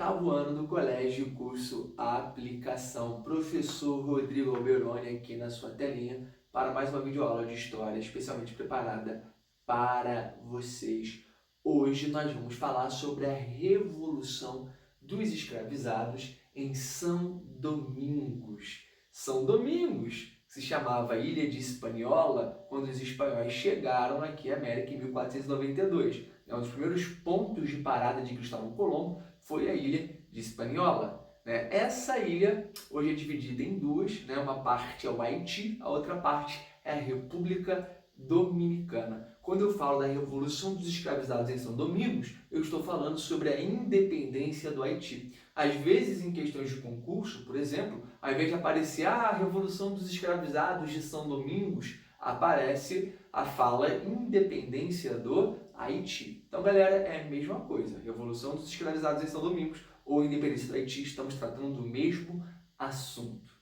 oitavo ano do colégio, curso Aplicação. Professor Rodrigo Alberoni aqui na sua telinha para mais uma videoaula de história especialmente preparada para vocês. Hoje nós vamos falar sobre a Revolução dos Escravizados em São Domingos. São Domingos se chamava Ilha de Hispaniola quando os espanhóis chegaram aqui à América em 1492. Um dos primeiros pontos de parada de Cristóvão Colombo foi a Ilha de Hispaniola. Essa ilha hoje é dividida em duas, uma parte é o Haiti, a outra parte é a República Dominicana. Quando eu falo da Revolução dos Escravizados em São Domingos, eu estou falando sobre a independência do Haiti. Às vezes, em questões de concurso, por exemplo, ao invés de aparecer a Revolução dos Escravizados de São Domingos, aparece a fala independência do Haiti. Então, galera, é a mesma coisa. Revolução dos Escravizados em São Domingos ou independência do Haiti, estamos tratando do mesmo assunto.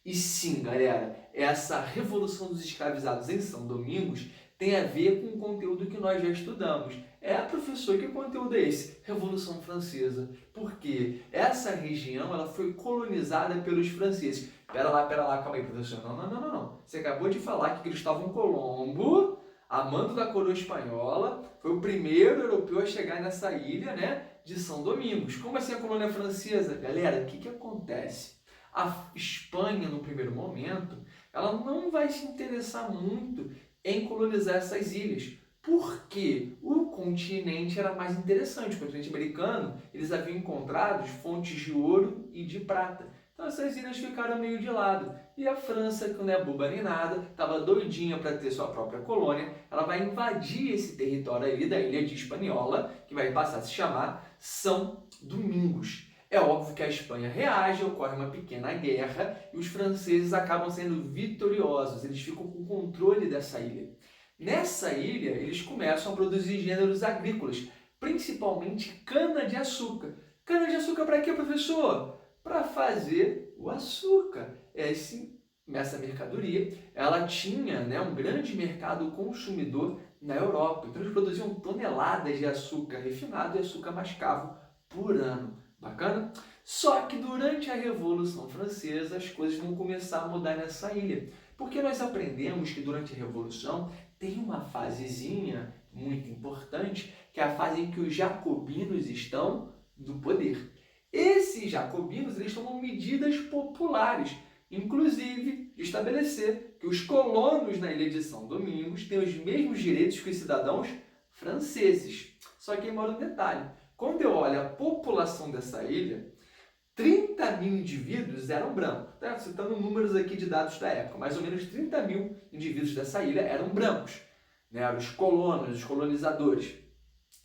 E sim, galera, essa Revolução dos Escravizados em São Domingos tem a ver com o conteúdo que nós já estudamos. Professor, que conteúdo é esse? Revolução Francesa. Por quê? Essa região ela foi colonizada pelos franceses. Pera lá, calma aí, professor. Não. Você acabou de falar que Cristóvão Colombo, amando da coroa espanhola, foi o primeiro europeu a chegar nessa ilha, de São Domingos. Como assim a colônia francesa? Galera, o que acontece? A Espanha, no primeiro momento, ela não vai se interessar muito em colonizar essas ilhas. Porque o continente era mais interessante. O continente americano, eles haviam encontrado fontes de ouro e de prata. Então essas ilhas ficaram meio de lado. E a França, que não é boba nem nada, estava doidinha para ter sua própria colônia, ela vai invadir esse território ali da ilha de Hispaniola, que vai passar a se chamar São Domingos. É óbvio que a Espanha reage, ocorre uma pequena guerra e os franceses acabam sendo vitoriosos, eles ficam com o controle dessa ilha. Nessa ilha, eles começam a produzir gêneros agrícolas, principalmente cana-de-açúcar. Cana-de-açúcar para quê, professor? Para fazer o açúcar. Essa mercadoria, ela tinha um grande mercado consumidor na Europa. Então, eles produziam toneladas de açúcar refinado e açúcar mascavo por ano. Bacana? Só que durante a Revolução Francesa as coisas vão começar a mudar nessa ilha. Porque nós aprendemos que durante a Revolução tem uma fasezinha muito importante, que é a fase em que os jacobinos estão no poder. Esses jacobinos eles tomam medidas populares, inclusive de estabelecer que os colonos na ilha de São Domingos têm os mesmos direitos que os cidadãos franceses. Só que aí mora um detalhe. Quando eu olho a população dessa ilha, 30 mil indivíduos eram brancos. Citando números aqui de dados da época, mais ou menos 30 mil indivíduos dessa ilha eram brancos. Eram os colonos, os colonizadores.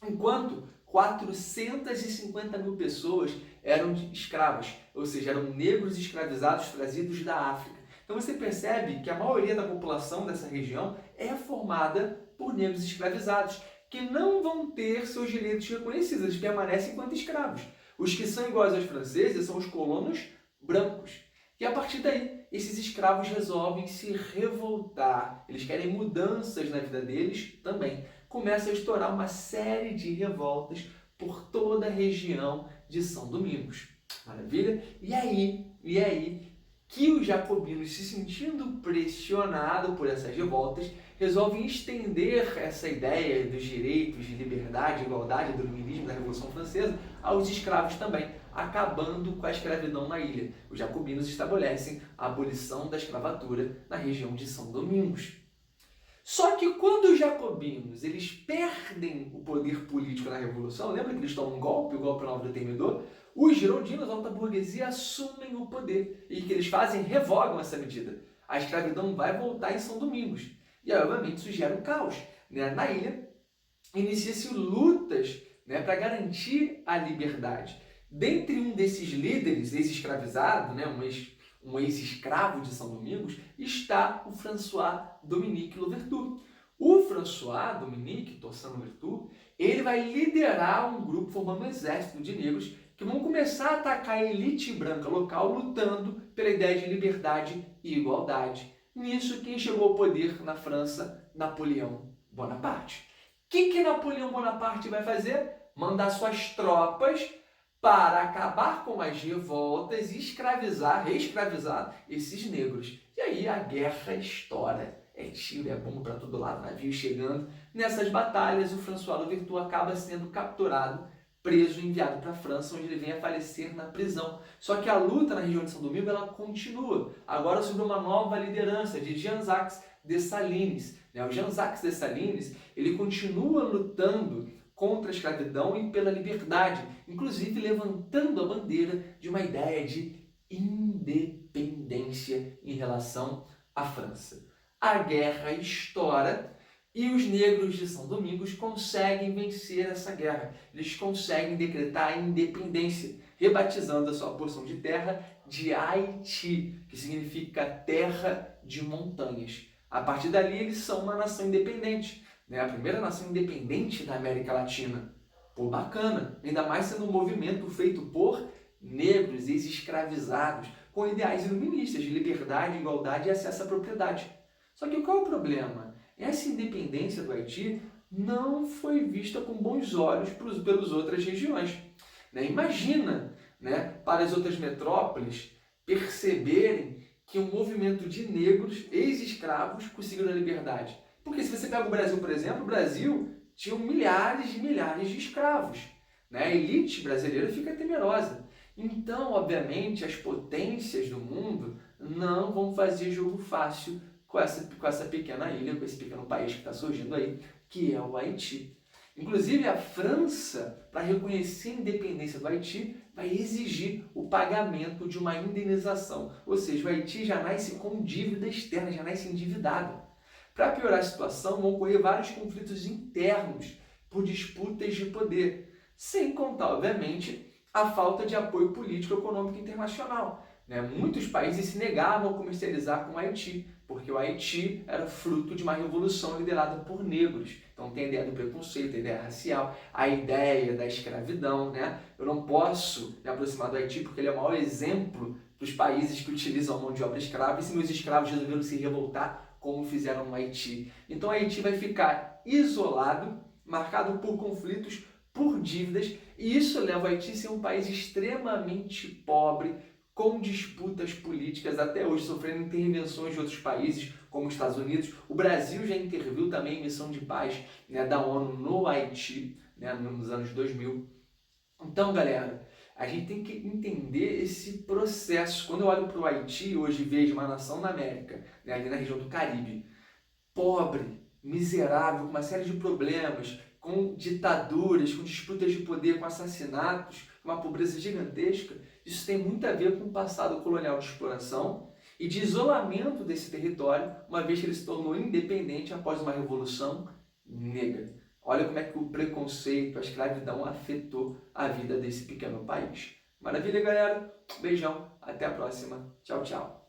Enquanto 450 mil pessoas eram escravas, ou seja, eram negros escravizados trazidos da África. Então você percebe que a maioria da população dessa região é formada por negros escravizados, que não vão ter seus direitos reconhecidos, eles permanecem enquanto escravos. Os que são iguais aos franceses são os colonos brancos. E a partir daí, esses escravos resolvem se revoltar. Eles querem mudanças na vida deles também. Começa a estourar uma série de revoltas por toda a região de São Domingos. Maravilha? E aí que os jacobinos, se sentindo pressionados por essas revoltas, resolvem estender essa ideia dos direitos de liberdade, igualdade, do iluminismo da Revolução Francesa aos escravos também, acabando com a escravidão na ilha. Os jacobinos estabelecem a abolição da escravatura na região de São Domingos. Só que quando os jacobinos eles perdem o poder político na Revolução, lembra que eles tomam um golpe, o golpe 9 do Termidor? Os girondinos, a alta burguesia, assumem o poder. E o que eles fazem? Revogam essa medida. A escravidão vai voltar em São Domingos. E, obviamente, isso gera um caos. Na ilha, inicia-se lutas para garantir a liberdade. Dentre um desses líderes, ex-escravizado, um ex-escravo de São Domingos, está o François Dominique Louverture. O François Dominique Louverture, ele vai liderar um grupo formando um exército de negros que vão começar a atacar a elite branca local lutando pela ideia de liberdade e igualdade. Nisso, quem chegou ao poder na França? Napoleão Bonaparte. O que Napoleão Bonaparte vai fazer? Mandar suas tropas para acabar com as revoltas e reescravizar esses negros. E aí a guerra estoura. É tiro, é bomba para todo lado, navio chegando. Nessas batalhas, o François Louverture acaba sendo capturado, preso e enviado para a França, onde ele vem a falecer na prisão. Só que a luta na região de São Domingo ela continua, agora sob uma nova liderança de Jean-Jacques Dessalines. O Jean-Jacques Dessalines ele continua lutando contra a escravidão e pela liberdade, inclusive levantando a bandeira de uma ideia de independência em relação à França. A guerra estoura e os negros de São Domingos conseguem vencer essa guerra. Eles conseguem decretar a independência, rebatizando a sua porção de terra de Haiti, que significa terra de montanhas. A partir dali, eles são uma nação independente, a primeira nação independente da América Latina. Pô, bacana, ainda mais sendo um movimento feito por negros, ex-escravizados, com ideais iluministas de liberdade, igualdade e acesso à propriedade. Só que qual é o problema? Essa independência do Haiti não foi vista com bons olhos pelas outras regiões. Imagina, para as outras metrópoles perceberem que um movimento de negros, ex-escravos, conseguiu a liberdade. Porque se você pega o Brasil, por exemplo, o Brasil tinha milhares de escravos. A elite brasileira fica temerosa. Então, obviamente, as potências do mundo não vão fazer jogo fácil com essa pequena ilha, com esse pequeno país que está surgindo aí, que é o Haiti. Inclusive, a França, para reconhecer a independência do Haiti, vai exigir o pagamento de uma indenização. Ou seja, o Haiti já nasce com dívida externa, já nasce endividado. Para piorar a situação, vão ocorrer vários conflitos internos por disputas de poder, sem contar, obviamente, a falta de apoio político e econômico internacional. Muitos países se negavam a comercializar com o Haiti, porque o Haiti era fruto de uma revolução liderada por negros. Então tem a ideia do preconceito, a ideia racial, a ideia da escravidão. Eu não posso me aproximar do Haiti porque ele é o maior exemplo dos países que utilizam a mão de obra escrava, e se meus escravos resolveram se revoltar, como fizeram no Haiti. Então o Haiti vai ficar isolado, marcado por conflitos, por dívidas, e isso leva o Haiti a ser um país extremamente pobre, com disputas políticas até hoje, sofrendo intervenções de outros países, como os Estados Unidos. O Brasil já interviu também em missão de paz da ONU no Haiti, nos anos 2000. Então, galera, a gente tem que entender esse processo. Quando eu olho para o Haiti, hoje vejo uma nação na América, ali na região do Caribe, pobre, miserável, com uma série de problemas, com ditaduras, com disputas de poder, com assassinatos, uma pobreza gigantesca. Isso tem muito a ver com o passado colonial de exploração e de isolamento desse território, uma vez que ele se tornou independente após uma revolução negra. Olha como é que o preconceito, a escravidão afetou a vida desse pequeno país. Maravilha, galera? Beijão, até a próxima. Tchau, tchau.